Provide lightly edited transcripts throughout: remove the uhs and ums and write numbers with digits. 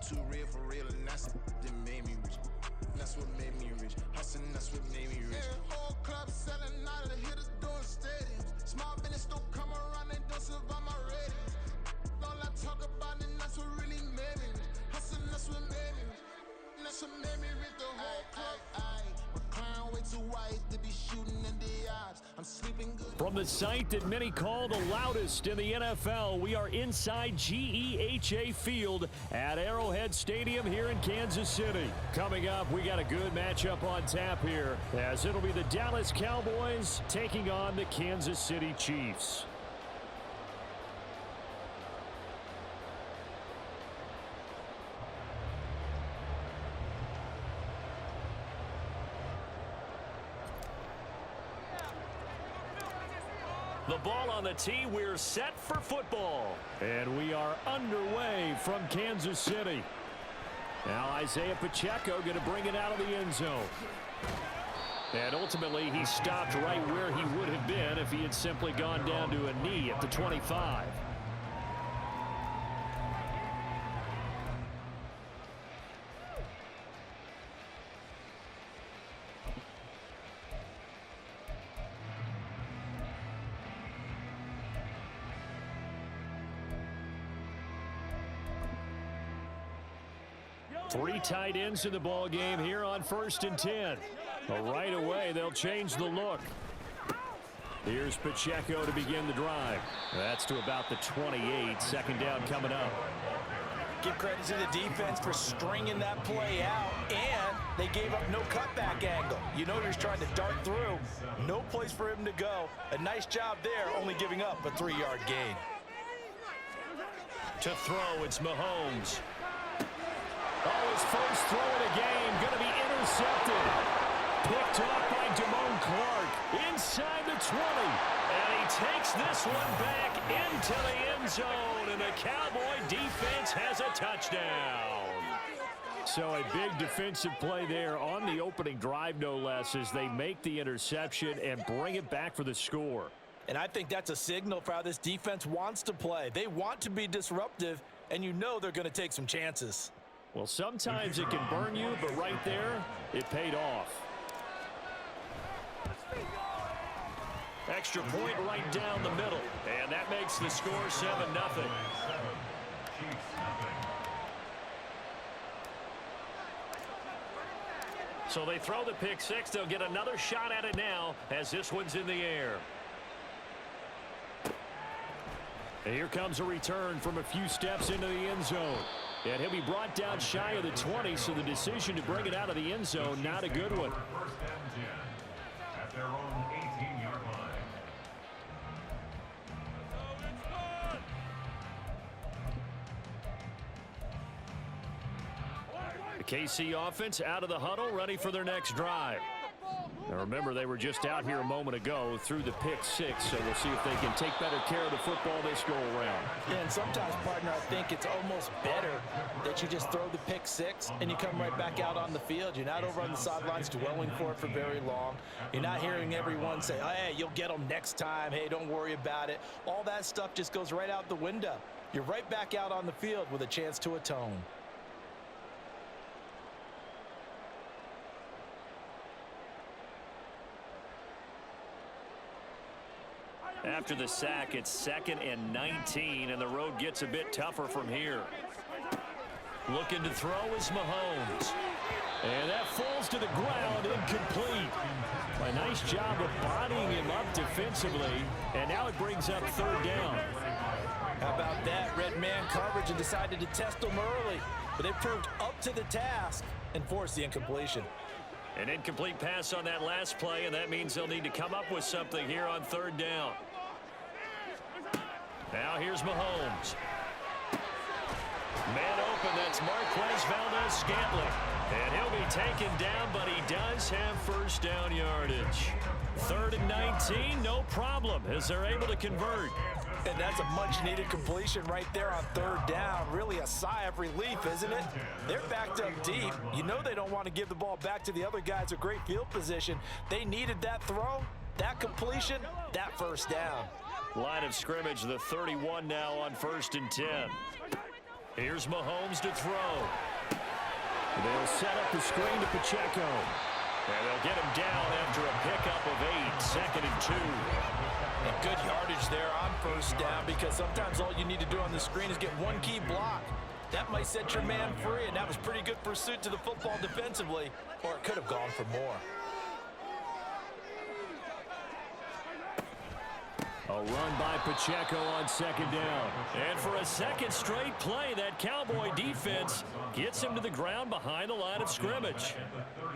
too real for real, and that's that made me rich. That's what made me rich. Hustling, that's what made me rich. Yeah, whole club selling out of the hitters doing stadiums. Small business don't come around, they don't survive my ratings. All I talk about, and that's what really made me rich. Hustling, that's what made me rich. That's what made me rich. The whole club. My crown way too white to be shooting in the eyes. I'm sleeping good. From the site that many call the loudest in the NFL, we are inside GEHA Field at Arrowhead Stadium here in Kansas City. Coming up, we got a good matchup on tap here, as it'll be the Dallas Cowboys taking on the Kansas City Chiefs. The ball on the tee, we're set for football. And we are underway from Kansas City. Now Isaiah Pacheco going to bring it out of the end zone. And ultimately he stopped right where he would have been if he had simply gone down to a knee at the 25. 3 tight ends in the ball game here on 1st and 10. Right away, they'll change the look. Here's Pacheco to begin the drive. That's to about the 28. Second down coming up. Give credit to the defense for stringing that play out, and they gave up no cutback angle. You know, he was trying to dart through. No place for him to go. A nice job there, only giving up a 3-yard gain. To throw, it's Mahomes. Oh, his first throw of the game, going to be intercepted. Picked off by Damone Clark inside the 20. And he takes this one back into the end zone, and the Cowboy defense has a touchdown. So a big defensive play there on the opening drive, no less, as they make the interception and bring it back for the score. And I think that's a signal for how this defense wants to play. They want to be disruptive, and you know they're going to take some chances. Well, sometimes it can burn you, but right there, it paid off. Extra point right down the middle, and that makes the score 7-0. So they throw the pick six. They'll get another shot at it now as this one's in the air. And here comes a return from a few steps into the end zone. And he'll be brought down shy of the 20, so the decision to bring it out of the end zone, not a good one. First and 10 at their own 18-yard line. The KC offense out of the huddle, ready for their next drive. Now remember, they were just out here a moment ago through the pick six, so we'll see if they can take better care of the football this go around. Yeah, and sometimes, partner, I think it's almost better that you just throw the pick six and you come right back out on the field. You're not over on the sidelines dwelling for it for very long. You're not hearing everyone say, oh, hey, you'll get them next time. Hey, don't worry about it. All that stuff just goes right out the window. You're right back out on the field with a chance to atone. After the sack, it's 2nd and 19, and the road gets a bit tougher from here. Looking to throw is Mahomes. And that falls to the ground, incomplete. A nice job of bodying him up defensively, and now it brings up 3rd down. How about that? Red man coverage and decided to test them early, but they proved up to the task and forced the incompletion. An incomplete pass on that last play, and that means they'll need to come up with something here on 3rd down. Now here's Mahomes. Man open, that's Marquez Valdez-Scantling. And he'll be taken down, but he does have 1st down yardage. 3rd and 19, no problem, as they're able to convert. And that's a much-needed completion right there on 3rd down. Really a sigh of relief, isn't it? They're backed up deep. You know they don't want to give the ball back to the other guys with great field position. They needed that throw, that completion, that 1st down. Line of scrimmage, the 31 now on 1st and 10. Here's Mahomes to throw. They'll set up the screen to Pacheco. And they'll get him down after a pickup of 8, 2nd and 2. And good yardage there on first down, because sometimes all you need to do on the screen is get one key block. That might set your man free, and that was pretty good pursuit to the football defensively, or it could have gone for more. A run by Pacheco on 2nd down. And for a second straight play, that Cowboy defense gets him to the ground behind the line of scrimmage.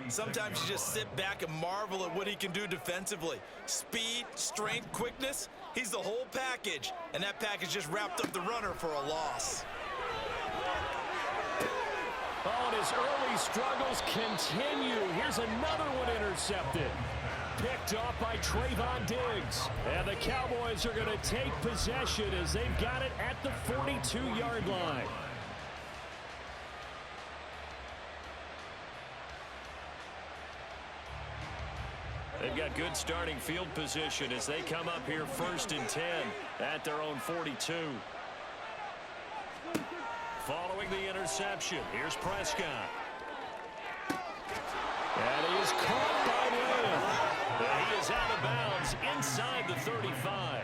Sometimes you just sit back and marvel at what he can do defensively. Speed, strength, quickness, he's the whole package. And that package just wrapped up the runner for a loss. Oh, and his early struggles continue. Here's another one intercepted. Picked off by Trayvon Diggs. And the Cowboys are going to take possession as they've got it at the 42-yard line. They've got good starting field position as they come up here 1st and 10 at their own 42. Following the interception, here's Prescott. And he is caught by Williams. He is out of bounds inside the 35.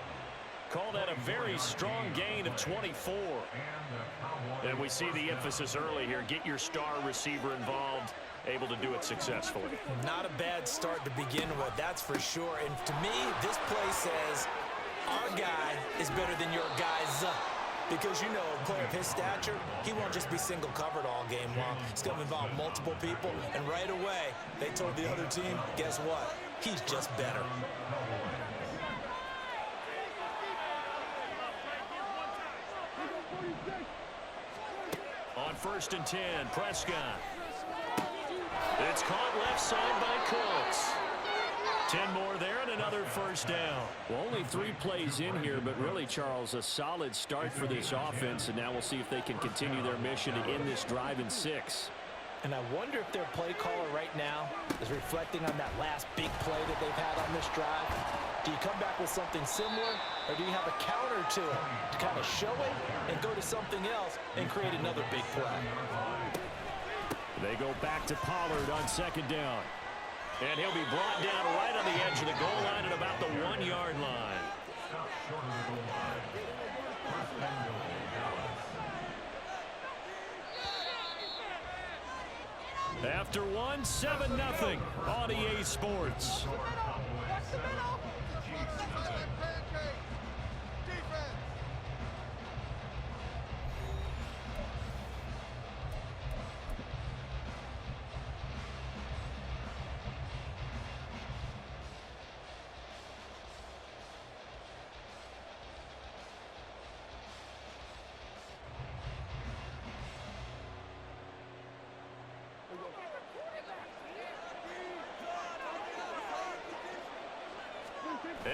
Call that a very strong gain of 24. And we see the emphasis early here. Get your star receiver involved. Able to do it successfully. Not a bad start to begin with, that's for sure. And to me, this play says our guy is better than your guy's. Because, you know, a player of his stature, he won't just be single covered all game long. It's going to involve multiple people. And right away, they told the other team, guess what? He's just better. On 1st and 10, Prescott. It's caught left side by Cooks. 10 more there and another 1st down. Well, only 3 plays in here, but really, Charles, a solid start for this offense, and now we'll see if they can continue their mission to end this drive in 6. And I wonder if their play caller right now is reflecting on that last big play that they've had on this drive. Do you come back with something similar, or do you have a counter to it to kind of show it and go to something else and create another big play? They go back to Pollard on 2nd down. And he'll be brought down right on the edge of the goal line at about the 1-yard line. After 1, 7-0 on EA Sports.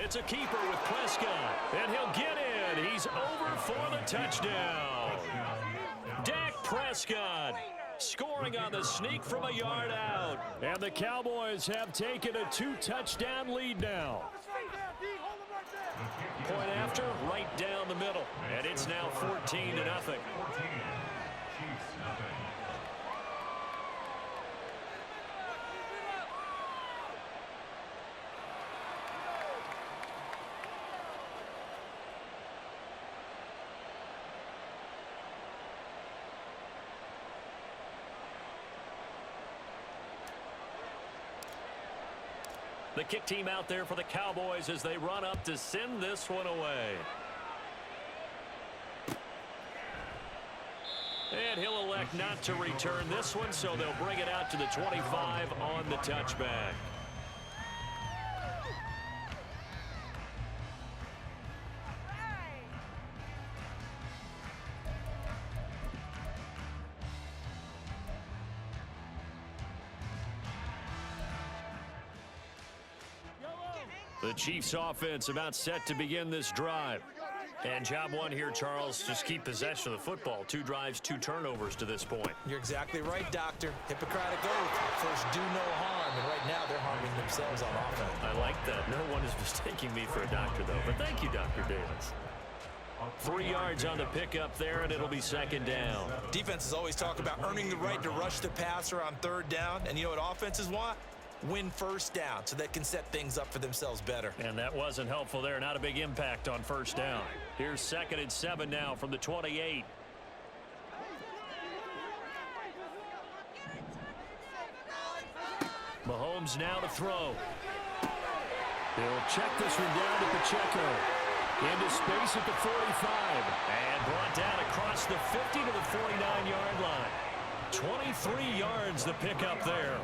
It's a keeper with Prescott, and he'll get in. He's over for the touchdown. Dak Prescott scoring on the sneak from a yard out. And the Cowboys have taken a 2-touchdown lead now. Point after, right down the middle. And it's now 14-0. The kick team out there for the Cowboys as they run up to send this one away. And he'll elect not to return this one, so they'll bring it out to the 25 on the touchback. The Chiefs offense about set to begin this drive. And job one here, Charles, just keep possession of the football. 2 drives, 2 turnovers to this point. You're exactly right, Doctor. Hippocratic oath. First, do no harm. And right now, they're harming themselves on offense. I like that. No one is mistaking me for a doctor, though. But thank you, Dr. Davis. 3 yards on the pickup there, and it'll be second down. Defenses always talk about earning the right to rush the passer on third down, and you know what offenses want? Win first down so they can set things up for themselves better. And that wasn't helpful there. Not a big impact on first down. Here's 2nd and 7 now from the 28. Mahomes now to throw. He'll check this one down to Pacheco. Into space at the 45. And brought down across the 50 to the 49-yard line. 23 yards the pickup there.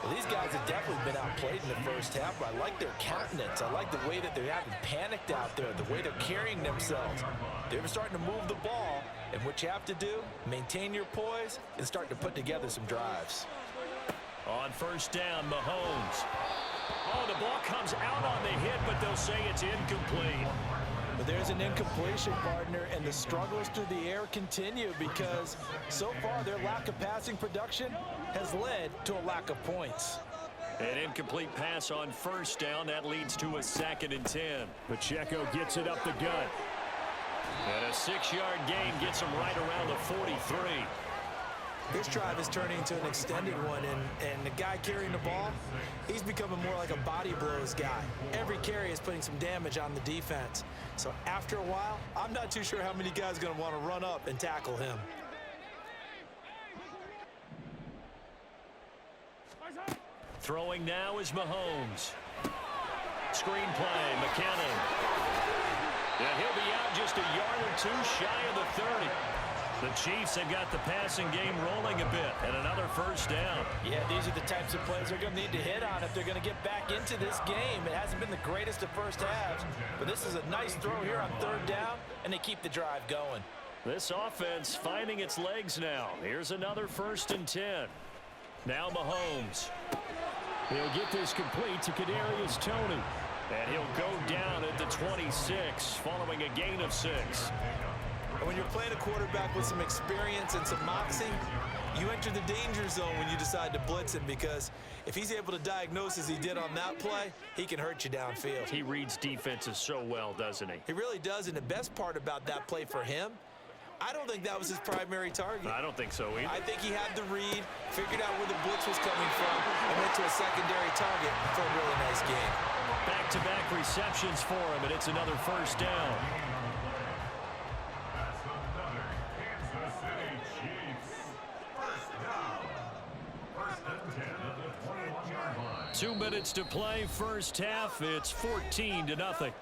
Well, these guys have definitely been outplayed in the first half, but I like their countenance. I like the way that they haven't panicked out there, the way they're carrying themselves. They're starting to move the ball, and what you have to do, maintain your poise and start to put together some drives. On first down, Mahomes. Oh, the ball comes out on the hit, but they'll say it's incomplete. But there's an incompletion, partner, and the struggles through the air continue because so far their lack of passing production has led to a lack of points. An incomplete pass on first down. That leads to a 2nd and 10. Pacheco gets it up the gut. And a 6-yard gain gets him right around the 43. This drive is turning into an extended one, and the guy carrying the ball, he's becoming more like a body blows guy. Every carry is putting some damage on the defense. So after a while, I'm not too sure how many guys are going to want to run up and tackle him. Throwing now is Mahomes. Screen play, McKinnon. And he'll be out just a yard or two shy of the 30. The Chiefs have got the passing game rolling a bit, and another first down. Yeah, these are the types of plays they're going to need to hit on if they're going to get back into this game. It hasn't been the greatest of first halves, but this is a nice throw here on third down, and they keep the drive going. This offense finding its legs now. Here's another 1st and 10. Now Mahomes. He'll get this complete to Kadarius Toney, and he'll go down at the 26 following a gain of 6. And when you're playing a quarterback with some experience and some moxie, you enter the danger zone when you decide to blitz him, because if he's able to diagnose as he did on that play, he can hurt you downfield. He reads defenses so well, doesn't he? He really does, and the best part about that play for him, I don't think that was his primary target. I don't think so either. I think he had the read, figured out where the blitz was coming from, and went to a secondary target for a really nice game. Back-to-back receptions for him, and it's another first down. Kansas City Chiefs. First down. 1st and 10 at the 21-yard line. 2 minutes to play, first half. It's 14-0.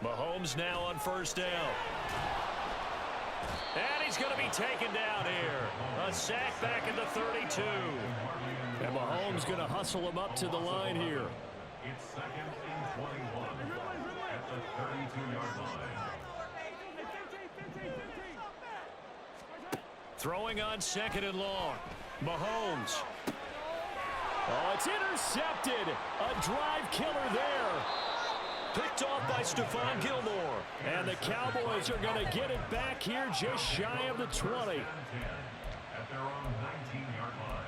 Mahomes now on first down. And he's going to be taken down here. A sack back at the 32. And Mahomes going to hustle him up to the line here. It's 2nd and 21 at the 32-yard line. Throwing on 2nd and long. Mahomes. Oh, it's intercepted. A drive killer there. Picked off by Stephon Gilmore. And the Cowboys are going to get it back here just shy of the 20. At their own 19-yard line.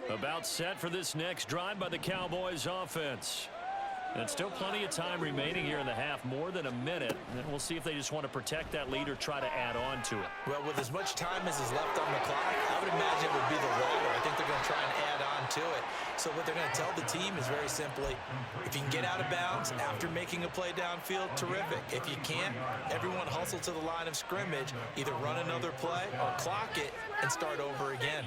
About set for this next drive by the Cowboys offense. And still plenty of time remaining here in the half, more than a minute. And we'll see if they just want to protect that lead or try to add on to it. Well, with as much time as is left on the clock, I would imagine it would be the latter. I think they're going to try and add on to it. So what they're going to tell the team is very simply, if you can get out of bounds after making a play downfield, terrific. If you can't, everyone hustle to the line of scrimmage, either run another play or clock it and start over again.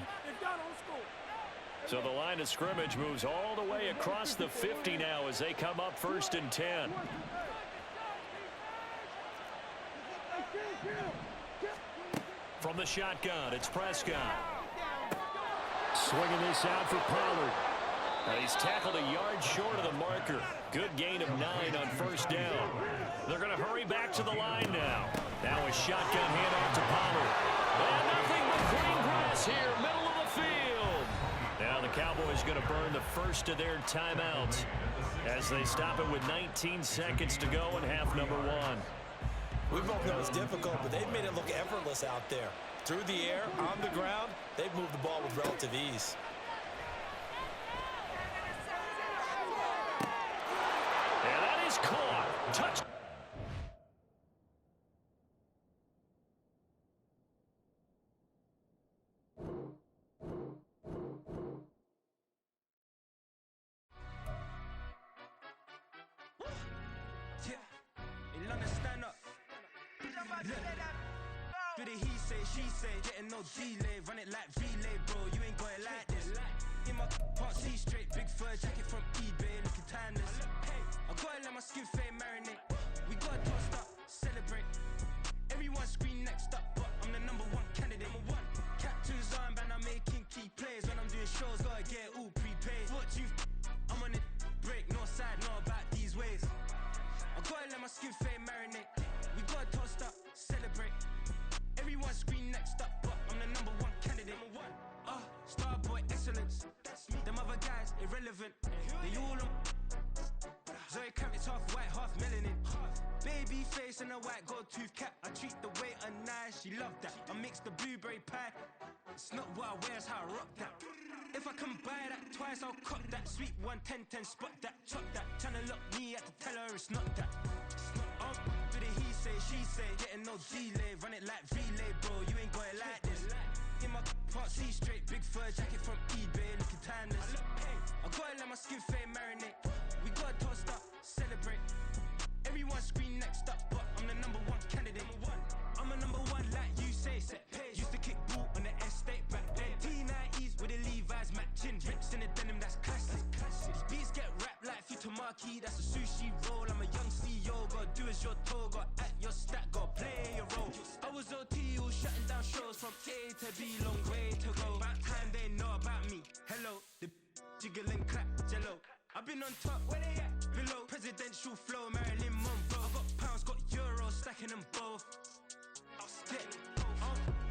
So the line of scrimmage moves all the way across the 50 now as they come up 1st and 10. From the shotgun, it's Prescott. Swinging this out for Pollard. He's tackled a yard short of the marker. Good gain of 9 on first down. They're going to hurry back to the line now. Now a shotgun handoff to Pollard. And nothing but green grass here, middle of the field. Now the Cowboys going to burn the first of their timeouts as they stop it with 19 seconds to go in half number 1. We both know it's difficult, but they've made it look effortless out there. Through the air, on the ground, they've moved the ball with relative ease. And that is caught. Touch. Do the he say, she say, getting no delay, run it like relay, bro, you ain't got it like this. In my can't see straight, big fur jacket from eBay, looking timeless. I gotta let my skin fade marinate, we gotta toast up, celebrate. Everyone scream next up, but I'm the #1 candidate. Captain's armband, I'm making key plays. When I'm doing shows, gotta get all prepaid. What you I'm on it, break, no side, know about these ways. I gotta let my skin fade marinate, we gotta toast up, celebrate. Everyone scream next up, but I'm the #1 candidate. Star boy excellence. Them other guys irrelevant. They all on. Zoe Kravitz half white, half melanin. Baby face and a white gold tooth cap. I treat the waiter nice, she love that. I mix the blueberry pie. It's not what I wear, it's how I rock that. If I can buy that twice, I'll cop that. Sweet 110, spot that, chop that. Tryna lock me, at to tell her it's not that. Do the he say, she say, getting no delay, run it like relay, bro, you ain't got it like this. In my can't see straight, big fur jacket from eBay, looking timeless. I gotta let my skin fade marinate, we gotta toast up, celebrate. Everyone scream next up, but I'm the #1 candidate. I'm a #1 like you say, set pace. Used to kick ball on the estate back then. T90s with the Levi's matching, rips in the denim, that's classic. These beats get wrapped like Futamaki, that's a sushi roll. I'm a young CEO, gotta do as you're told, gotta act your stat, gotta play your role. I was OT, all shutting down shows from A to B, long way to go. About time they know about me. Hello, the jiggle and clap, jello. I've been on top, where they at? Below, presidential flow, Marilyn Monroe. I got pounds, got euros, stacking them both.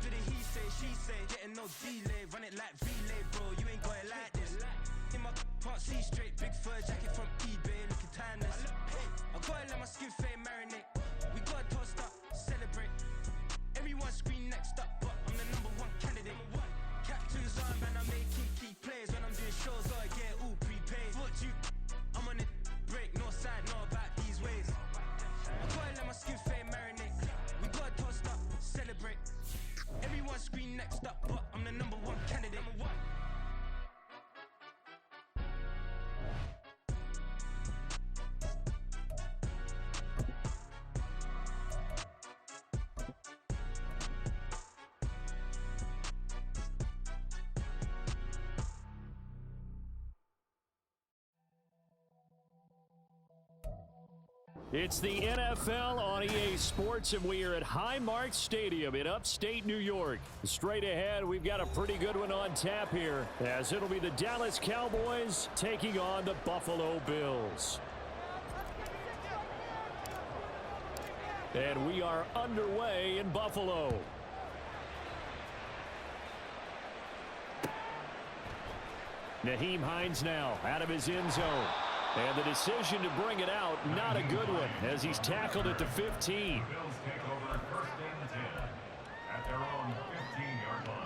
Do the he say, she say, getting no delay, run it like relay, bro, you ain't got it like this. In my can't see straight, big fur jacket from eBay, looking timeless. I gotta let my skin fade marinate, we gotta toast up, celebrate. Everyone scream next up, but I'm the #1 candidate. Captain's armband, I'm making key plays. When I'm doing shows, gotta get all prepaid. What you I'm on it, break, no side, know about these ways. I gotta let my skin fade marinate, we gotta toast up, celebrate. Everyone scream next up, but I'm the #1 candidate. It's the NFL on EA Sports, and we are at Highmark Stadium in upstate New York. Straight ahead, we've got a pretty good one on tap here, as it'll be the Dallas Cowboys taking on the Buffalo Bills. And we are underway in Buffalo. Nyheim Hines now out of his end zone. And the decision to bring it out, not a good one, as he's tackled at the 15. The Bills take over 1st and 10 at their own 15-yard line.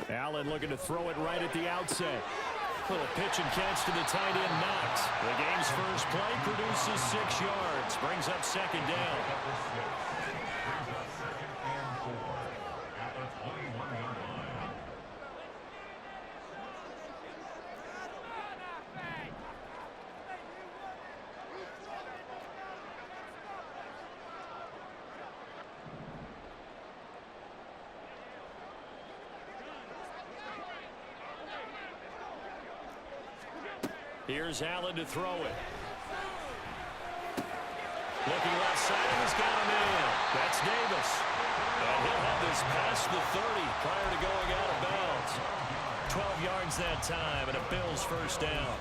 Allen looking to throw it right at the outset. Little pitch and catch to the tight end, knocked. The game's first play produces 6 yards. Brings up 2nd down. Brings up 2nd and 4 at the 21-yard Here's Allen to throw it. Looking left side, and he's got him in. That's Davis. And he'll have this past the 30 prior to going out of bounds. 12 yards that time, and a Bills first down.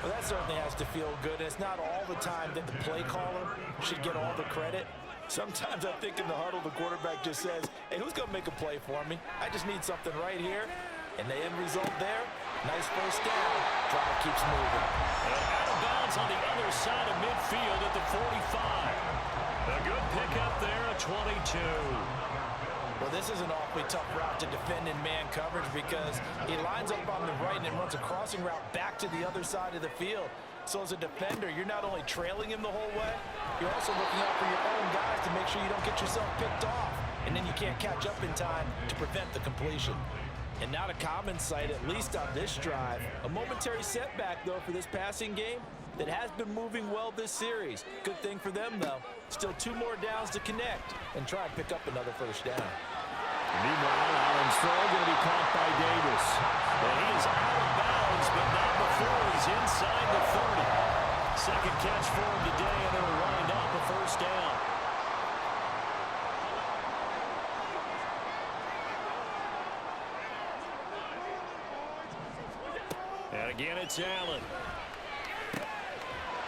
Well, that certainly has to feel good. It's not all the time that the play caller should get all the credit. Sometimes I think in the huddle, the quarterback just says, hey, who's going to make a play for me? I just need something right here. And the end result there, nice first down. Drive keeps moving. And out of bounds on the other side of midfield at the 45. A good pickup there at 22. Well, this is an awfully tough route to defend in man coverage because he lines up on the right and runs a crossing route back to the other side of the field. So as a defender, you're not only trailing him the whole way, you're also looking out for your own guys to make sure you don't get yourself picked off. And then you can't catch up in time to prevent the completion. And not a common sight, at least on this drive. A momentary setback, though, for this passing game that has been moving well this series. Good thing for them, though. Still 2 more downs to connect and try and pick up another first down. Meanwhile, Allen's throw going to be caught by Davis. And he is out of bounds, but not before he's inside the 30. Second catch for him today, and it'll wind up a first down. And again, it's Allen.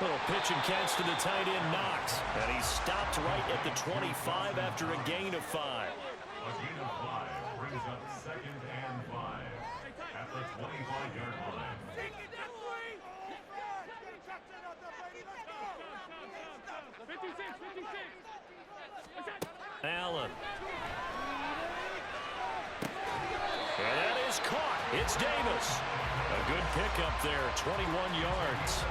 Little pitch and catch to the tight end, Knox. And he's stopped right at the 25 after a gain of 5. A gain of 5 brings up 2nd and 5 at the 25-yard line. Allen. And that is caught. It's Davis. A good pickup there, 21 yards.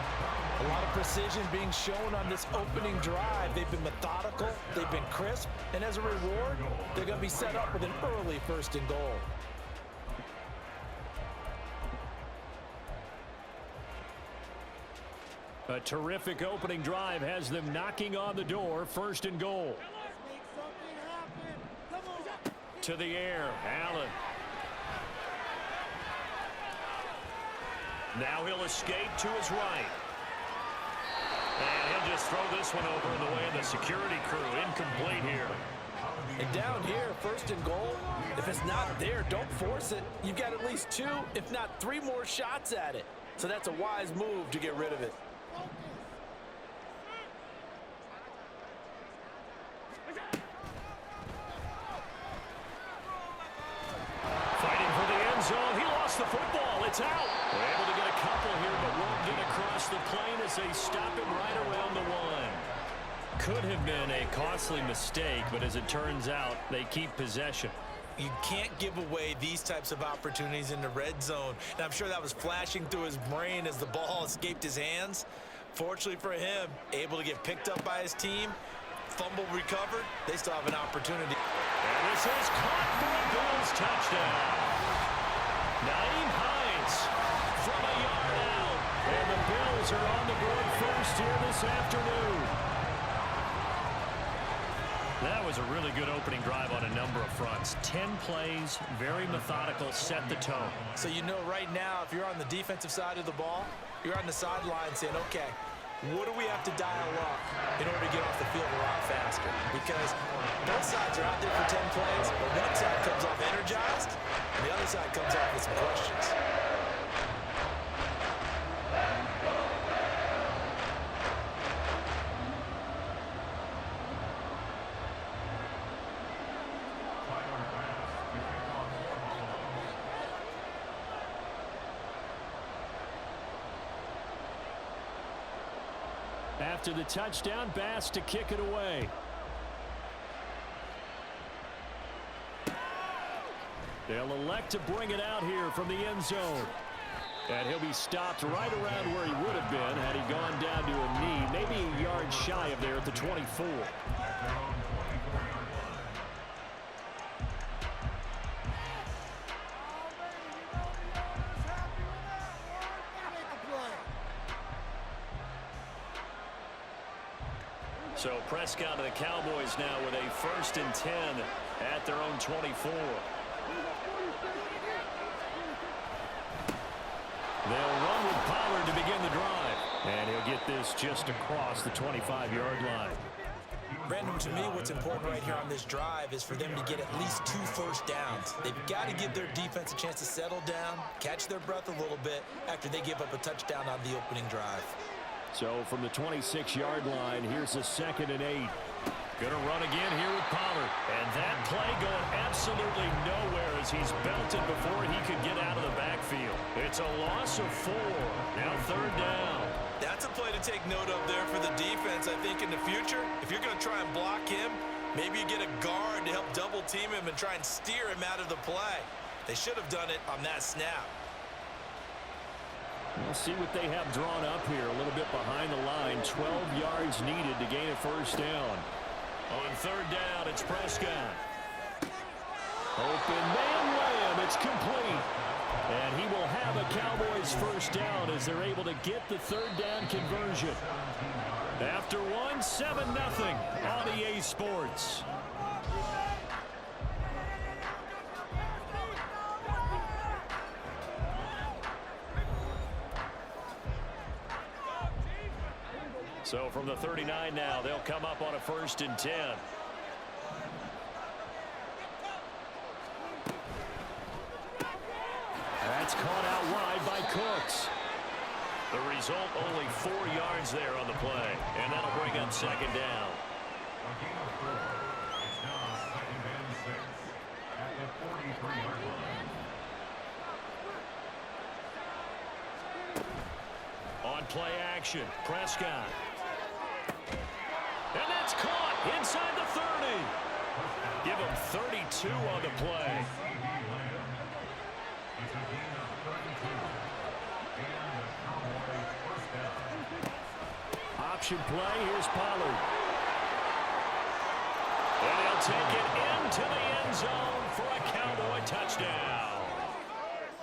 A lot of precision being shown on this opening drive. They've been methodical, they've been crisp, and as a reward, they're going to be set up with an early 1st and goal. A terrific opening drive has them knocking on the door, 1st and goal. To the air, Allen. Now he'll escape to his right. And he'll just throw this one over in the way of the security crew. Incomplete here. And down here, 1st and goal, if it's not there, don't force it. You've got at least 2, if not 3 more shots at it. So that's a wise move to get rid of it. Fighting for the end zone. He lost the football. It's out. They're able to get a couple here, but won't get across the plane as they stop him right around the 1. Could have been a costly mistake, but as it turns out, they keep possession. You can't give away these types of opportunities in the red zone. And I'm sure that was flashing through his brain as the ball escaped his hands. Fortunately for him, able to get picked up by his team, fumble recovered, they still have an opportunity. And this is caught for a Bills touchdown. Naeem Hines from a yard out. And the Bills are on the board first here this afternoon. That was a really good opening drive on a number of fronts. 10 plays, very methodical, set the tone. So you know right now, if you're on the defensive side of the ball, you're on the sideline saying, okay, what do we have to dial up in order to get off the field a lot faster? Because both sides are out there for 10 plays, but one side comes off energized, and the other side comes off with some questions. After the touchdown, Bass to kick it away. They'll elect to bring it out here from the end zone. And he'll be stopped right around where he would have been had he gone down to a knee, maybe a yard shy of there at the 24. So Prescott to the Cowboys now with a 1st and 10 at their own 24. They'll run with Pollard to begin the drive. And he'll get this just across the 25-yard line. Brandon, to me, what's important right here on this drive is for them to get at least 2 first downs. They've got to give their defense a chance to settle down, catch their breath a little bit after they give up a touchdown on the opening drive. So from the 26-yard line, here's a 2nd and 8. Going to run again here with Pollard. And that play going absolutely nowhere as he's belted before he could get out of the backfield. It's a loss of 4. Now 3rd down. That's a play to take note of there for the defense, I think, in the future. If you're going to try and block him, maybe you get a guard to help double team him and try and steer him out of the play. They should have done it on that snap. We'll see what they have drawn up here. A little bit behind the line. 12 yards needed to gain a 1st down. On 3rd down, it's Prescott. Open man layup. It's complete. And he will have a Cowboys 1st down as they're able to get the 3rd down conversion. After 1, 7-0 on EA Sports. So from the 39 now, they'll come up on a 1st and 10. That's caught out wide by Cooks. The result, only 4 yards there on the play. And that'll bring up 2nd down. A gain of 4. It's now 2nd and 6 at the 43-yard line. On play action, Prescott. And that's caught inside the 30. Give him 32 on the play. It's a gain of 32. And the Cowboys 1st down. Option play, here's Pollard. And he'll take it into the end zone for a Cowboy touchdown.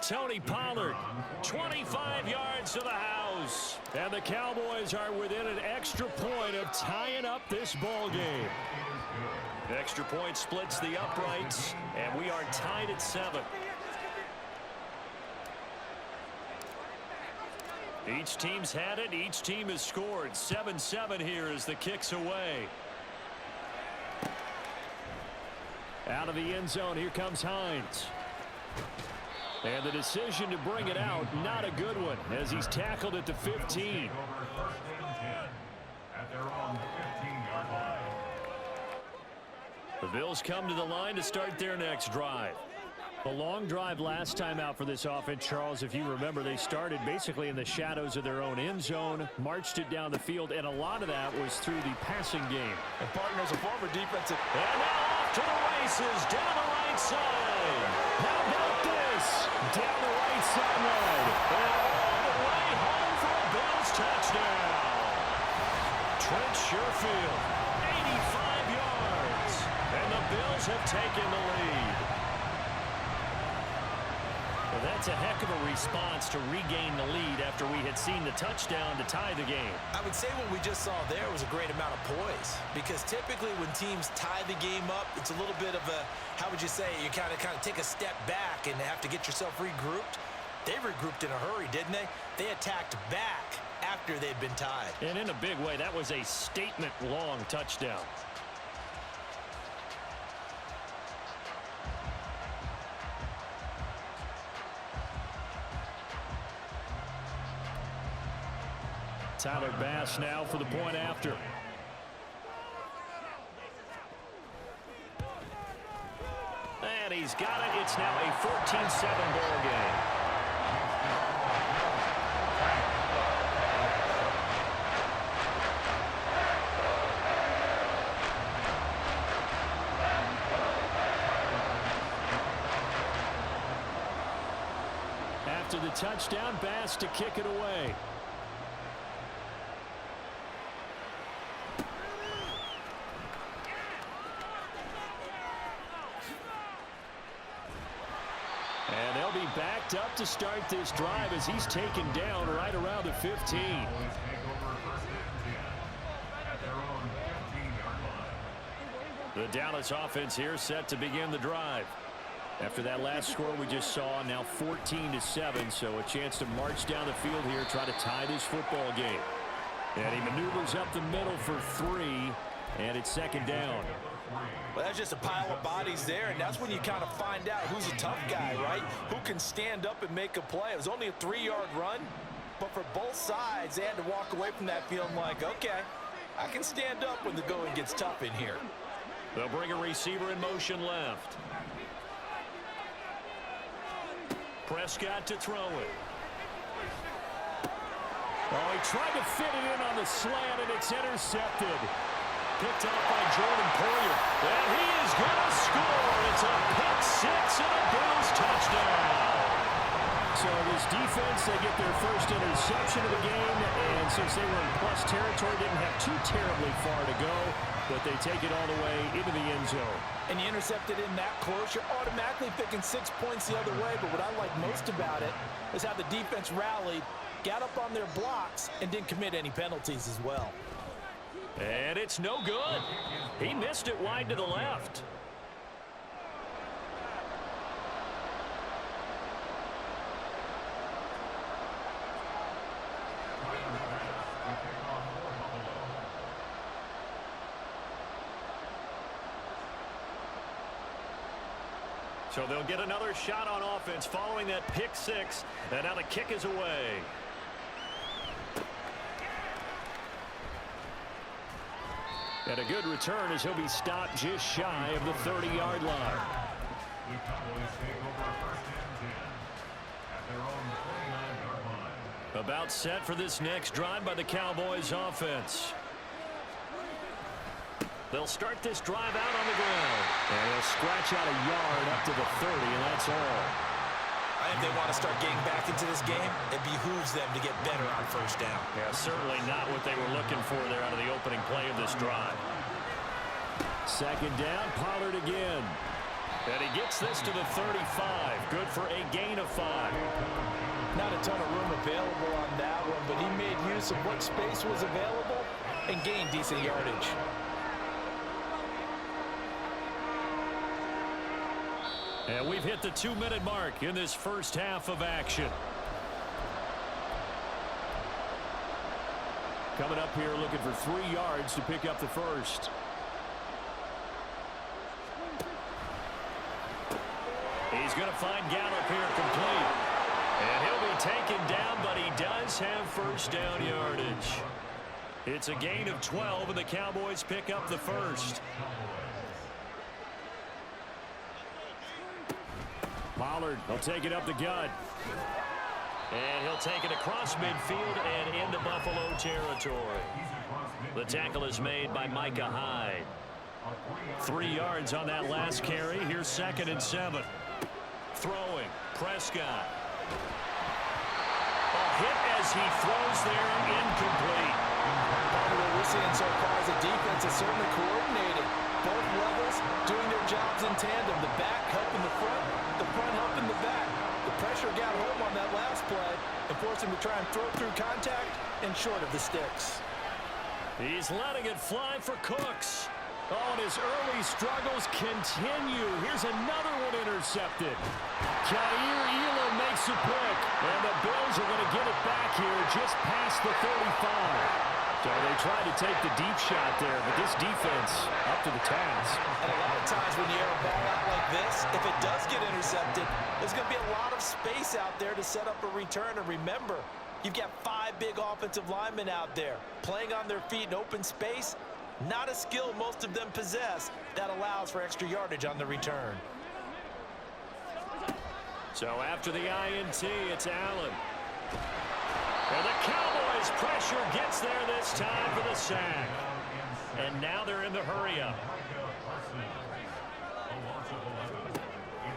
Tony Pollard, 25 yards to the house. And the Cowboys are within an extra point of tying up this ball game. Extra point splits the uprights, and we are tied at 7. Each team's had it. Each team has scored. 7-7 here as the kick's away. Out of the end zone, here comes Hines. And the decision to bring it out, not a good one, as he's tackled at the 15. Over 1st and 10 at their own 15-yard line. The Bills come to the line to start their next drive. A long drive last time out for this offense, Charles. If you remember, they started basically in the shadows of their own end zone, marched it down the field, and a lot of that was through the passing game. And partners, a former defensive. And now off to the races, down the right side. How about this? Down the right sideline. And all the way home for a Bills touchdown. Trent Sherfield, 85 yards. And the Bills have taken the lead. Well, that's a heck of a response to regain the lead after we had seen the touchdown to tie the game. I would say what we just saw there was a great amount of poise, because typically when teams tie the game up, it's a little bit of a, how would you say, you kind of take a step back and have to get yourself regrouped. They regrouped in a hurry, didn't they? They attacked back after they'd been tied. And in a big way, that was a statement-long touchdown. Tyler Bass now for the point after. And he's got it. It's now a 14-7 ball game. After the touchdown, Bass to kick it away. And they'll be backed up to start this drive as he's taken down right around the 15. The Dallas offense here set to begin the drive. After that last score we just saw, now 14-7, so a chance to march down the field here, try to tie this football game. And he maneuvers up the middle for 3, and it's second down. Well, that's just a pile of bodies there, and that's when you kind of find out who's a tough guy, right? Who can stand up and make a play. It was only a 3-yard run, but for both sides, they had to walk away from that feeling like, okay, I can stand up when the going gets tough in here. They'll bring a receiver in motion left. Prescott to throw it. Oh, he tried to fit it in on the slant, and it's intercepted. Picked off by Jordan Poyer. And he is going to score. It's a pick six and a Bills touchdown. So this defense, they get their first interception of the game, and since they were in plus territory, didn't have too terribly far to go, but they take it all the way into the end zone. And you intercepted in that close, you're automatically picking 6 points the other way, but what I like most about it is how the defense rallied, got up on their blocks, and didn't commit any penalties as well. And it's no good. He missed it wide to the left. So they'll get another shot on offense following that pick six, and now the kick is away. And a good return as he'll be stopped just shy of the 30-yard line. The Cowboys take over first and 10 at their own 29-yard line. About set for this next drive by the Cowboys offense. They'll start this drive out on the ground. And he'll scratch out a yard up to the 30, and that's all. I think they want to start getting back into this game. It behooves them to get better on first down. Yeah, certainly not what they were looking for there out of the opening play of this drive. Second down, Pollard again. And he gets this to the 35. Good for a gain of 5. Not a ton of room available on that one, but he made use of what space was available and gained decent yardage. And we've hit the 2-minute mark in this first half of action. Coming up here looking for 3 yards to pick up the first. He's going to find Gallup here complete. And he'll be taken down, but he does have first down yardage. It's a gain of 12, and the Cowboys pick up the first. Pollard will take it up the gut. And he'll take it across midfield and into Buffalo territory. The tackle is made by Micah Hyde. 3 yards on that last carry. Here's 2nd and 7. Throwing. Prescott. A hit as he throws there, incomplete. What we're seeing so far is the defense is certainly coordinated. Both levels doing their jobs in tandem. The back helping the front helping the back. The pressure got home on that last play and forced him to try and throw through contact and short of the sticks. He's letting it fly for Cooks. Oh, and his early struggles continue. Here's another one intercepted. Jair Elam makes a pick, and the Bills are going to get it back here just past the 35. So they tried to take the deep shot there, but this defense up to the task. And a lot of times when you air a ball out like this, if it does get intercepted, there's going to be a lot of space out there to set up a return. And remember, you've got 5 big offensive linemen out there playing on their feet in open space. Not a skill most of them possess that allows for extra yardage on the return. So after the INT, it's Allen. And the Cowboys pressure gets there this time for the sack. And now they're in the hurry-up.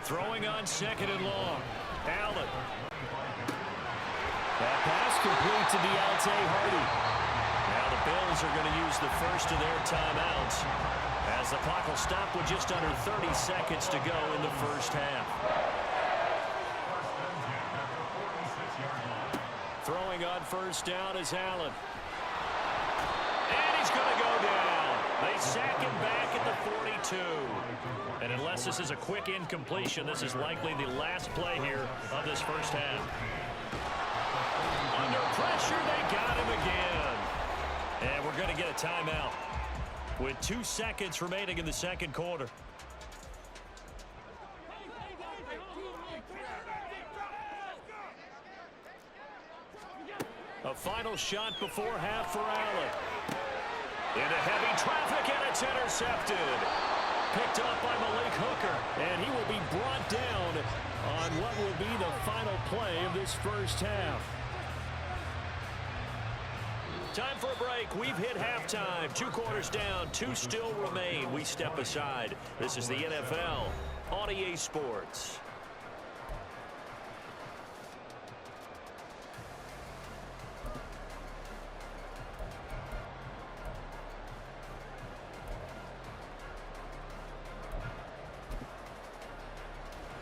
Throwing on 2nd and long. Allen. That pass complete to Deontay Hardy. Now the Bills are going to use the first of their timeouts as the clock will stop with just under 30 seconds to go in the first half. Throwing on first down is Allen. And he's going to go down. They sack him back at the 42. And unless this is a quick incompletion, this is likely the last play here of this first half. Under pressure, they got him again. And we're going to get a timeout with 2 seconds remaining in the second quarter. A final shot before half for Allen. Into heavy traffic, and it's intercepted. Picked up by Malik Hooker, and he will be brought down on what will be the final play of this first half. Time for a break. We've hit halftime. 2 quarters down, 2 still remain. We step aside. This is the NFL on EA Sports.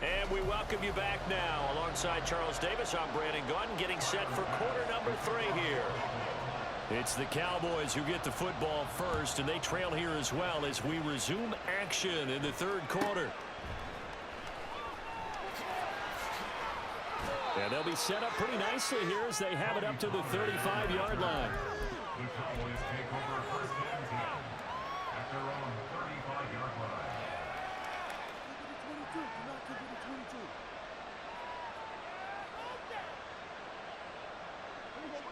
And we welcome you back now. Alongside Charles Davis, I'm Brandon Gunn, getting set for quarter number 3 here. It's the Cowboys who get the football first, and they trail here as well as we resume action in the third quarter. And they'll be set up pretty nicely here as they have it up to the 35-yard line. The Cowboys take over first and 10 at their own 35-yard line.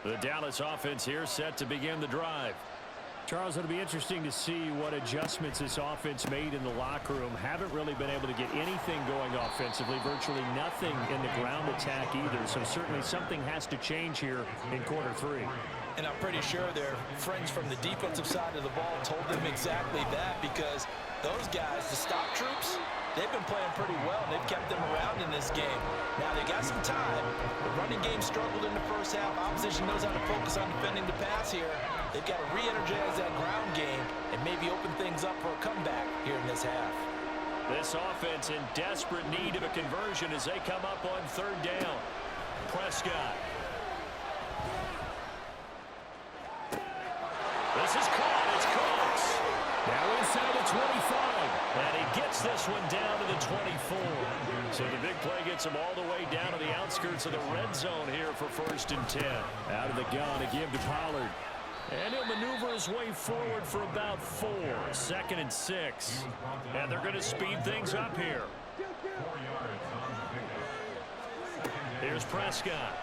The Dallas offense here set to begin the drive. Charles, it'll be interesting to see what adjustments this offense made in the locker room. Haven't really been able to get anything going offensively, virtually nothing in the ground attack either. So certainly something has to change here in quarter 3. And I'm pretty sure their friends from the defensive side of the ball told them exactly that, because those guys, the stop troops, they've been playing pretty well, and they've kept them around in this game. Now, they got some time. The running game struggled in the first half. Opposition knows how to focus on defending the pass here. They've got to re-energize that ground game and maybe open things up for a comeback here in this half. This offense in desperate need of a conversion as they come up on third down. Prescott. This is caught. It's Cooks. Now inside the 25. And he gets this one down to the 24. So the big play gets him all the way down to the outskirts of the red zone here for first and 10. Out of the gun to give to Pollard. And he'll maneuver his way forward for about 4. Second and 6. And they're going to speed things up here. Here's Prescott.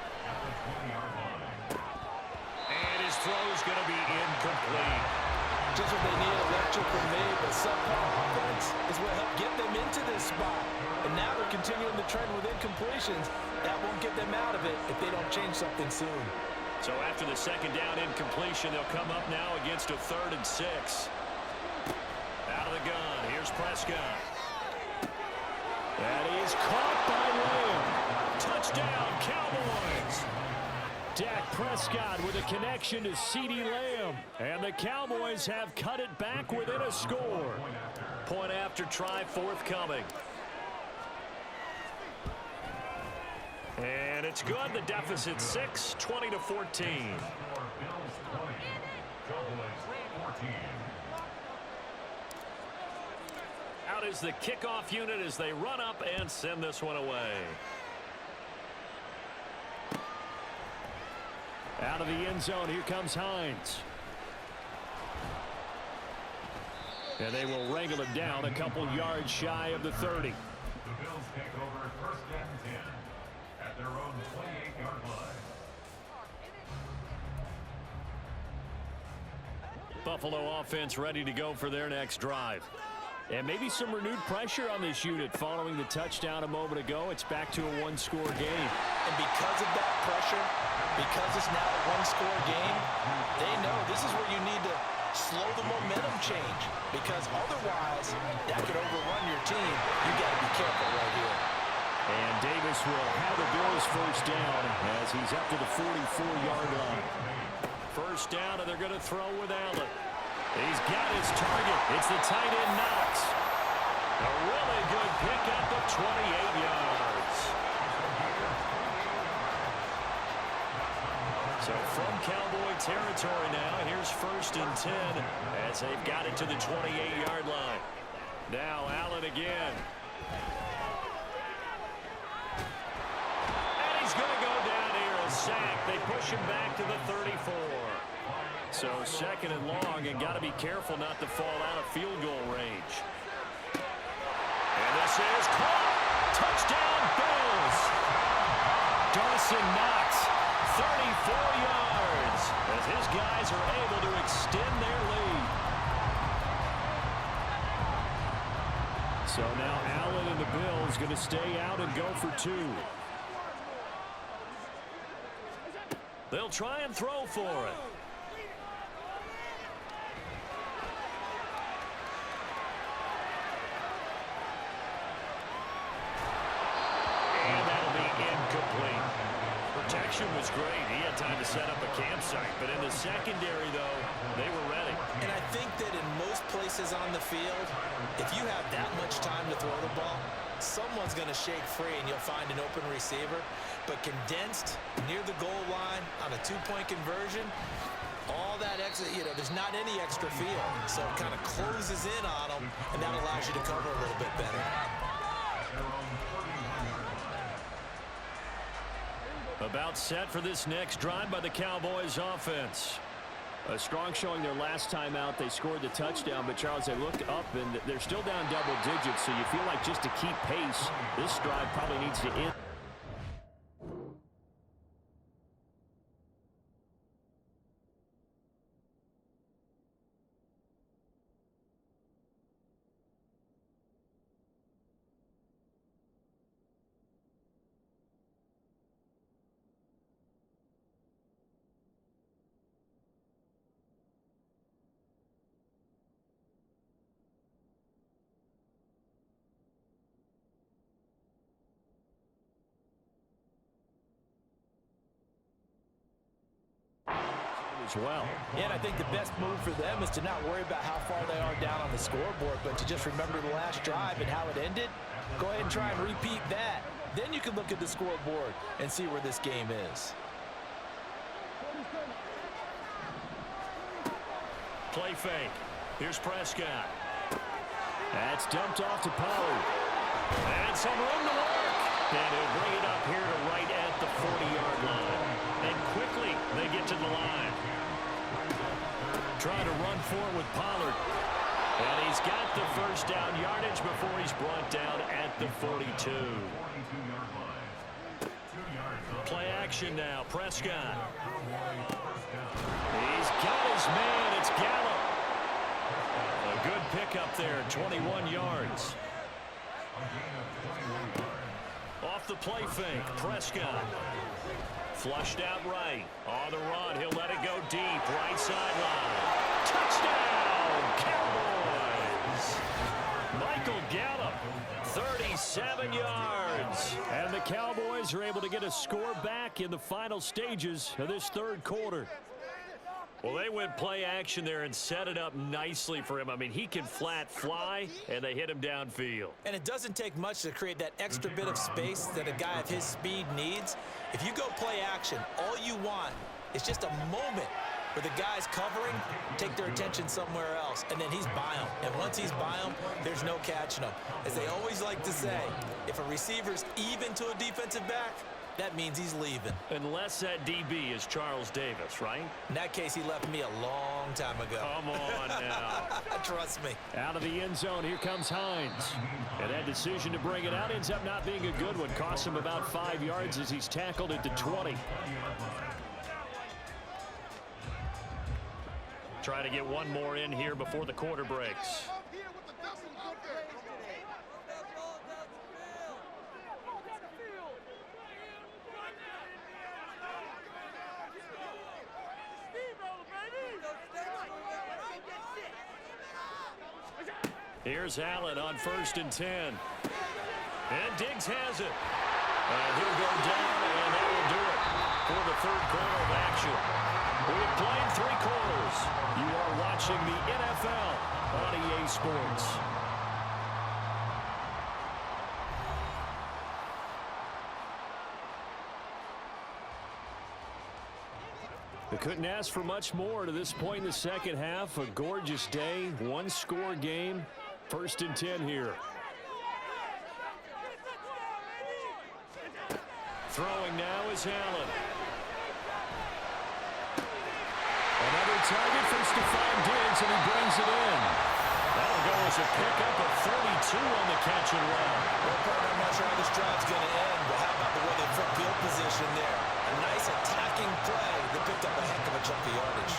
And his throw's going to be incomplete. Just what they need, electric from me, but subpar offense is what helped get them into this spot. And now they're continuing the trend with incompletions. That won't get them out of it if they don't change something soon. So after the second down incompletion, they'll come up now against a 3rd and 6. Out of the gun, here's Prescott. That is caught by Lamb. Touchdown, Cowboys. Dak Prescott with a connection to CeeDee Lamb. And the Cowboys have cut it back within a score. Point after try forthcoming. And it's good. The deficit 6, 20-14. Out is the kickoff unit as they run up and send this one away. Out of the end zone, here comes Hines. And they will wrangle him down a couple yards shy of the 30. The Bills take over first and 10 at their own 28-yard line. Buffalo offense ready to go for their next drive. And maybe some renewed pressure on this unit following the touchdown a moment ago. It's back to a 1-score game. And because of that pressure, because it's now a 1-score game, they know this is where you need to slow the momentum change, because otherwise that could overrun your team. You got to be careful right here. And Davis will have the Bills first down as he's up to the 44-yard line. First down, and they're going to throw with Allen. He's got his target. It's the tight end Knox. A really good pickup of 28 yards. So from Cowboy territory now, here's 1st and 10 as they've got it to the 28-yard line. Now Allen again. And he's going to go down here, a sack. They push him back to the 34. So 2nd and long, and got to be careful not to fall out of field goal range. And this is caught. Touchdown, Bills. Dawson Knox, 34 yards, as his guys are able to extend their lead. So now Allen and the Bills going to stay out and go for 2. They'll try and throw for it. And that'll be incomplete. Protection was great. He had time to set up a campsite. But in the secondary, though, they were ready. And I think that in most places on the field, if you have that much time to throw the ball, someone's going to shake free and you'll find an open receiver. But condensed near the goal line on a 2-point conversion, all that extra, there's not any extra field. So it kind of closes in on them, and that allows you to cover a little bit better. About set for this next drive by the Cowboys offense. A strong showing their last time out. They scored the touchdown, but Charles, they looked up and they're still down double digits, so you feel like just to keep pace, this drive probably needs to end. As well. Yeah, and I think the best move for them is to not worry about how far they are down on the scoreboard, but to just remember the last drive and how it ended. Go ahead and try and repeat that. Then you can look at the scoreboard and see where this game is. Play fake. Here's Prescott. That's dumped off to Pollard. And some room to work. And he'll bring it up here to right at the 40-yard line. And quickly they get to the line. Trying to run forward with Pollard. And he's got the first down yardage before he's brought down at the 42. Play action now. Prescott. He's got his man. It's Gallup. A good pickup there, 21 yards. Off the play fake, Prescott. Flushed out right. On the run, he'll let it go deep. Right sideline. Touchdown, Cowboys! Michael Gallup, 37 yards. And the Cowboys are able to get a score back in the final stages of this 3rd quarter. Well, they went play action there and set it up nicely for him. I mean, he can flat fly, and they hit him downfield. And it doesn't take much to create that extra bit of space that a guy of his speed needs. If you go play action, all you want is just a moment where the guy's covering, take their attention somewhere else, and then he's by him. And once he's by him, there's no catching him. As they always like to say, if a receiver's even to a defensive back, that means he's leaving. Unless that DB is Charles Davis, right? In that case, he left me a long time ago. Come on now. Trust me. Out of the end zone, here comes Hines. And that decision to bring it out ends up not being a good one. Costs him about 5 yards as he's tackled at the 20. Try to get one more in here before the quarter breaks. Here's Allen on 1st and 10. And Diggs has it. And he'll go down, and that will do it for the 3rd quarter of action. We have played 3 quarters. You are watching the NFL on EA Sports. They couldn't ask for much more to this point in the second half. A gorgeous day, one-score game. 1st and 10 here. Throwing now is Allen. Another target for Stephon Diggs, and he brings it in. That'll go as a pickup of 32 on the catch and run. Well, partner, I'm not sure how this drive's going to end, but how about the way they put field position there? A nice attacking play that picked up a heck of a chunk of yardage.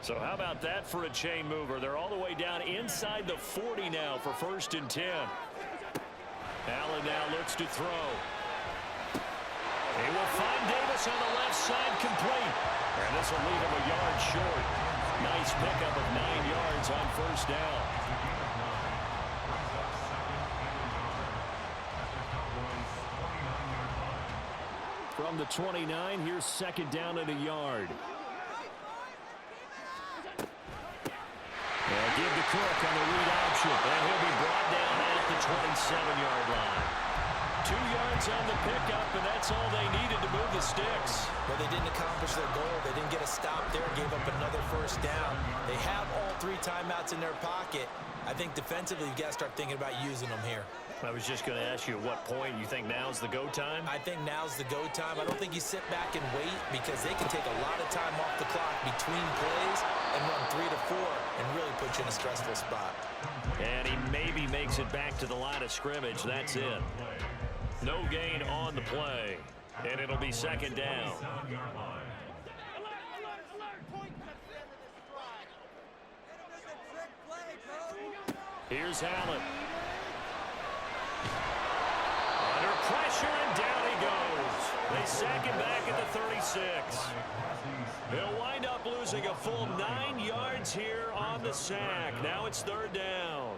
So how about that for a chain mover? They're all the way down inside the 40 now for 1st and 10. Allen now looks to throw. He will find Davis on the left side complete. And this will leave him a yard short. Nice pickup of 9 yards on 1st down. From the 29, here's 2nd down and a yard. They'll give the Cook on the read option, and he'll be brought down at the 27-yard line. 2 yards on the pickup, and that's all they needed to move the sticks. Well, they didn't accomplish their goal. They didn't get a stop there, gave up another 1st down. They have all 3 timeouts in their pocket. I think defensively, you've got to start thinking about using them here. I was just going to ask you at what point you think now's the go time? I think now's the go time. I don't think you sit back and wait because they can take a lot of time off the clock between plays and run 3 to 4 and really put you in a stressful spot. And he maybe makes it back to the line of scrimmage. That's it. No gain on the play. And it'll be 2nd down. Here's Allen. Under pressure, and down he goes. They sack him back at the 36. They'll wind up losing a full 9 yards here on the sack. Now it's 3rd down.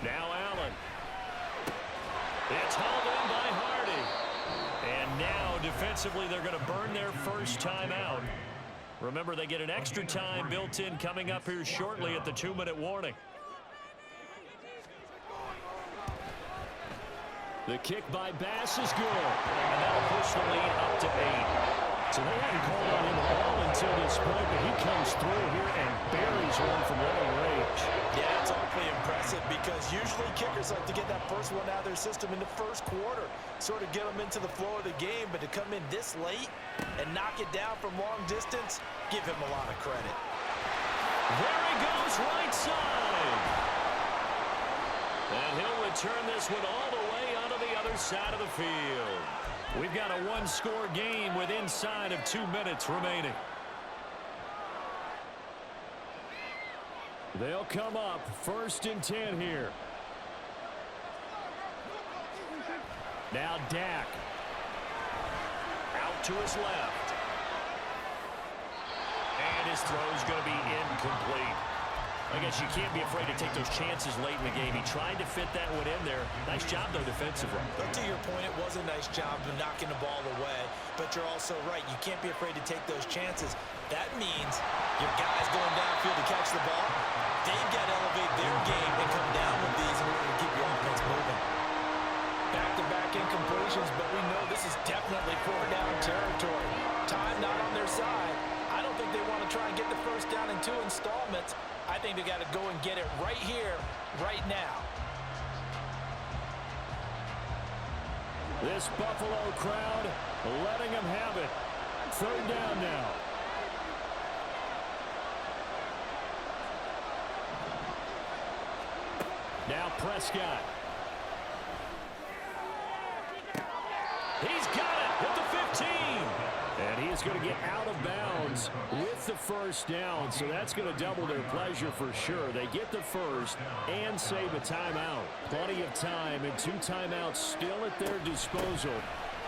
Now Allen. It's hauled in by Hardy. And now defensively they're going to burn their first timeout. Remember, they get an extra time built in coming up here shortly at the 2-minute warning. The kick by Bass is good. And that'll push the lead up to 8. So they hadn't called on him at all until this point, but he comes through here and buries one from long range. Yeah, it's awfully impressive because usually kickers like to get that first one out of their system in the first quarter, sort of get them into the flow of the game, but to come in this late and knock it down from long distance, give him a lot of credit. There he goes, right side. And he'll return this one all the way onto the other side of the field. We've got a one-score game with inside of 2 minutes remaining. They'll come up 1st and 10 here. Now Dak. Out to his left. And his throw's going to be incomplete. I guess you can't be afraid to take those chances late in the game. He tried to fit that one in there. Nice job, though, defensively. But to your point, it was a nice job of knocking the ball away. But you're also right. You can't be afraid to take those chances. That means your guys going downfield to catch the ball, they've got to elevate their game and come down with these in order to keep your offense moving. Back-to-back incompletions, but we know this is definitely 4-down territory. Time not on their side. I don't think they want to try and get the first down in 2 installments. I think they got to go and get it right here, right now. This Buffalo crowd letting them have it. 3rd down now. Now Prescott. He's got it at the 15. And he is going to get out of bounds with the first down, so that's going to double their pleasure for sure. They get the first and save a timeout. Plenty of time and 2 timeouts still at their disposal.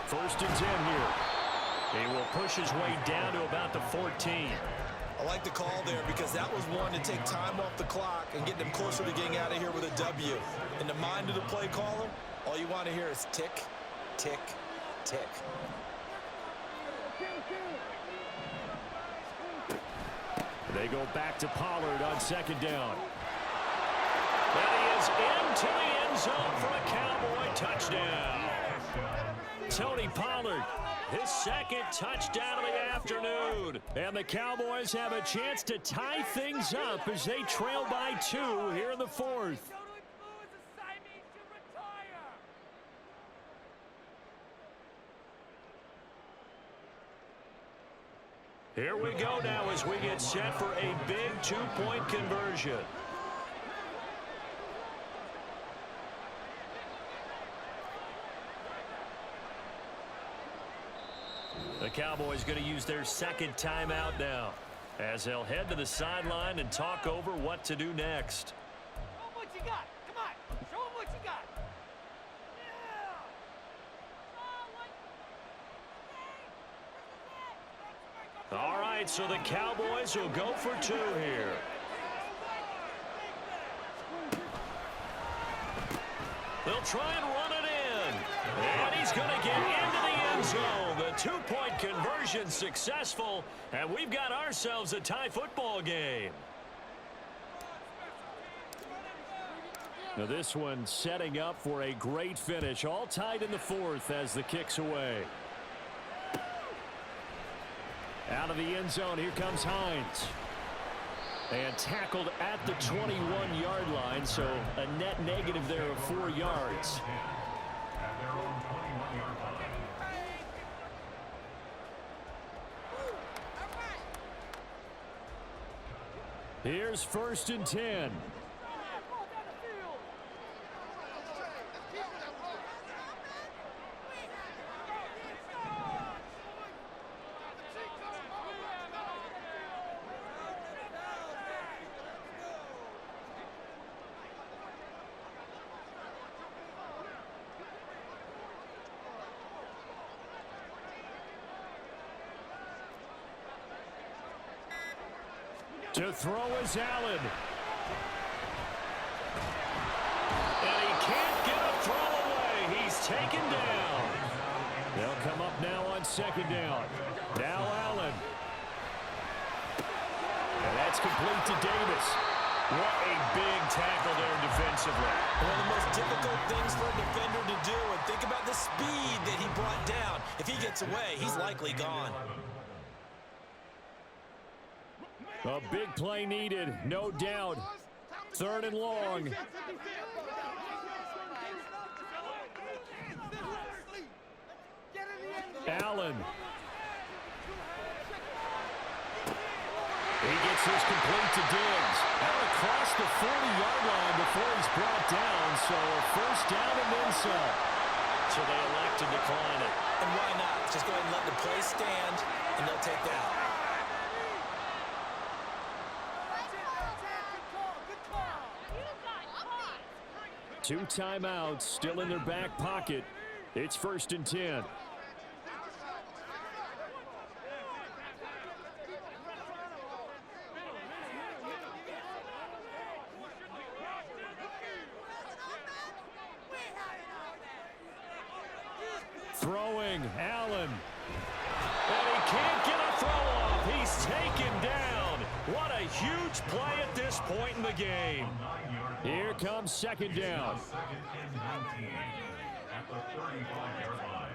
1st and 10 here. He will push his way down to about the 14. I like the call there because that was one to take time off the clock and get them closer to getting out of here with a W. In the mind of the play caller, all you want to hear is tick, tick, tick. They go back to Pollard on 2nd down. And he is into the end zone for a Cowboy touchdown. Tony Pollard, his 2nd touchdown of the afternoon. And the Cowboys have a chance to tie things up as they trail by 2 here in the 4th. Here we go now as we get set for a big 2-point conversion. The Cowboys going to use their 2nd timeout now as they'll head to the sideline and talk over what to do next. Show them what you got. Come on. Show them what you got. All right, so the Cowboys will go for 2 here. They'll try and run it in. And he's going to get into the end zone. The 2-point conversion successful, and we've got ourselves a tie football game. Now this one setting up for a great finish. All tied in the 4th as the kick's away. Out of the end zone, here comes Hines. And tackled at the 21-yard line, so a net negative there of 4 yards. Here's 1st and 10. To throw is Allen. And he can't get a throw away. He's taken down. They'll come up now on 2nd down. Now Allen. And that's complete to Davis. What a big tackle there defensively. One of the most difficult things for a defender to do. And think about the speed that he brought down. If he gets away, he's likely gone. A big play needed, no doubt. 3rd and long. Allen. He gets this complete to Diggs. Out across the 40-yard line before he's brought down, so a 1st down and then some. So they elect to decline it. And why not? Just go ahead and let the play stand, and they'll take that. 2 timeouts still in their back pocket. It's 1st and 10. Throwing, Allen. And he can't get a throw off. He's taken down. What a huge play at this point in the game. Here comes 2nd down. 2nd and 19 at the 35-yard line.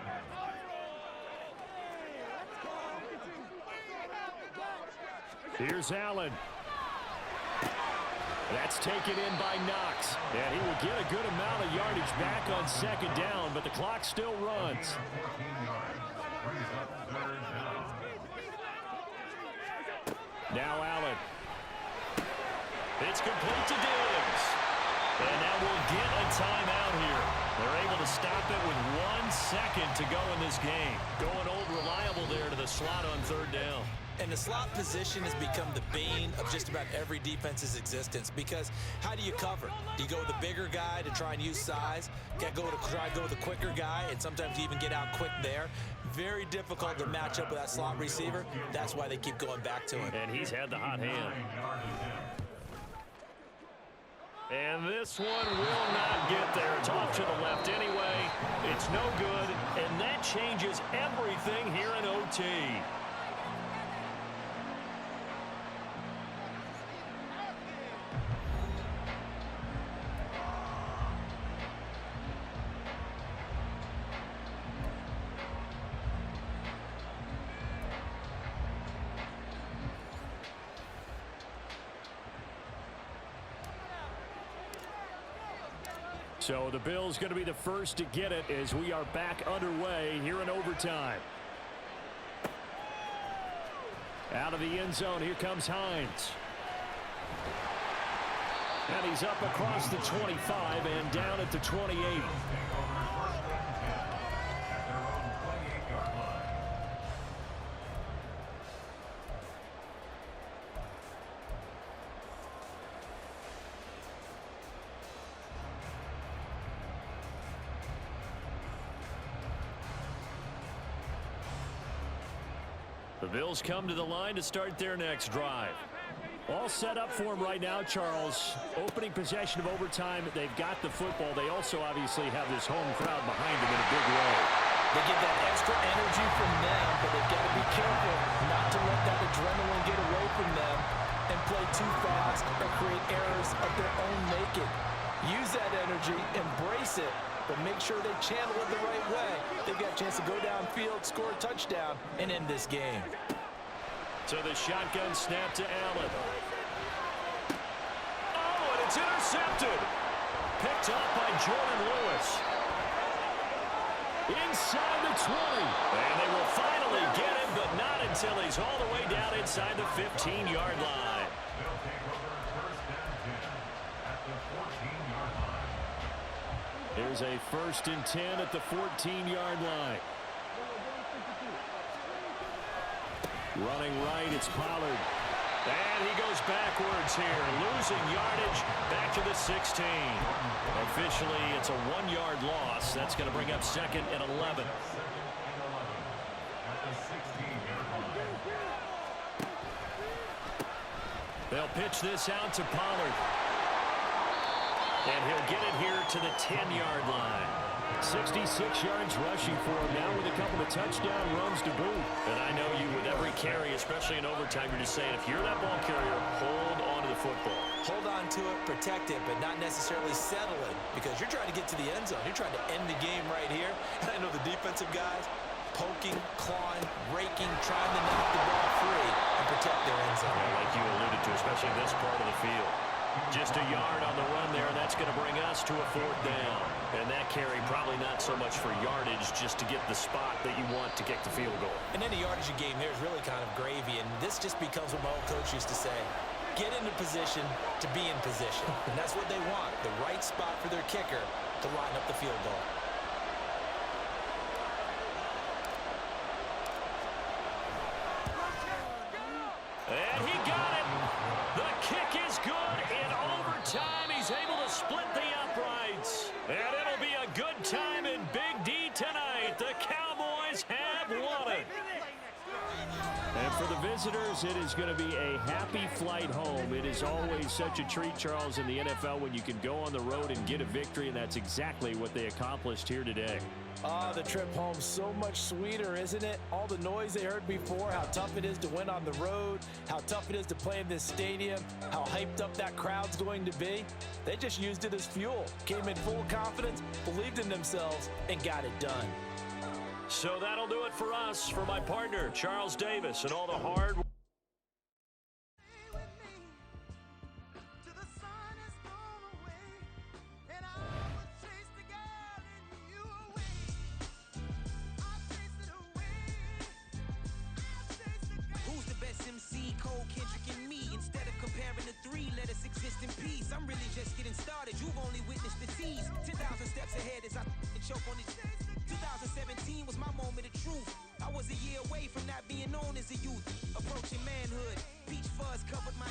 Here's Allen. That's taken in by Knox. And he will get a good amount of yardage back on 2nd down, but the clock still runs. 14 yards. Brings up 3rd down. Now Allen. It's complete to Diggs. And now we'll get a timeout here. They're able to stop it with 1 second to go in this game. Going old reliable there to the slot on third down. And the slot position has become the bane of just about every defense's existence, because how do you cover? Do you go with the bigger guy to try and use size? Try to go with the quicker guy, and sometimes you even get out quick there. Very difficult to match up with that slot receiver. That's why they keep going back to him. And he's had the hot hand. And this one will not get there. It's off to the left anyway. It's no good, and that changes everything here in OT. So the Bills going to be the first to get it as we are back underway here in overtime. Out of the end zone, here comes Hines. And he's up across the 25 and down at the 28. The Bills come to the line to start their next drive. All set up for them right now, Charles. Opening possession of overtime. They've got the football. They also obviously have this home crowd behind them in a big way. They get that extra energy from them, but they've got to be careful not to let that adrenaline get away from them and play too fast or create errors of their own making. Use that energy, embrace it, but make sure they channel it the right way. They've got a chance to go downfield, score a touchdown, and end this game. So the shotgun snap to Allen. Oh, and it's intercepted. Picked up by Jordan Lewis. Inside the 20. And they will finally get him, but not until he's all the way down inside the 15-yard line. They'll take over first and 10 at the 14-yard line. Here's a 1st and 10 at the 14-yard line. Running right, it's Pollard. And he goes backwards here, losing yardage back to the 16. Officially, it's a 1-yard loss. That's going to bring up 2nd and 11. They'll pitch this out to Pollard. And he'll get it here to the 10-yard line. 66 yards rushing for him now with a couple of touchdown runs to boot. And I know you, with every carry, especially in overtime, you're just saying, if you're that ball carrier, hold on to the football. Hold on to it, protect it, but not necessarily settle it, because you're trying to get to the end zone. You're trying to end the game right here. And I know the defensive guys poking, clawing, raking, trying to knock the ball free and protect their end zone. Yeah, like you alluded to, especially this part of the field. Just a yard on the run there. That's going to bring us to a 4th down. And that carry probably not so much for yardage, just to get the spot that you want to kick the field goal. And any yardage you gain there is really kind of gravy. And this just becomes what my old coach used to say. Get into position to be in position. And that's what they want. The right spot for their kicker to line up the field goal. And he got it. The kick is good. In overtime, he's able to split the uprights. And it'll be a good time in Big D tonight. The Cowboys have won it. And for the visitors, it is going to be a happy flight home. It is always such a treat, Charles, in the NFL when you can go on the road and get a victory, and that's exactly what they accomplished here today. Oh, the trip home so much sweeter, isn't it? All the noise they heard before, how tough it is to win on the road, how tough it is to play in this stadium, how hyped up that crowd's going to be. They just used it as fuel, came in full confidence, believed in themselves, and got it done. So that'll do it for us, for my partner, Charles Davis, and all the hard work. Instead of comparing the three, let us exist in peace. I'm really just getting started. You've only choke on his 2017 was my moment of truth. I was a year away from not being known as a youth. Approaching manhood, peach fuzz covered my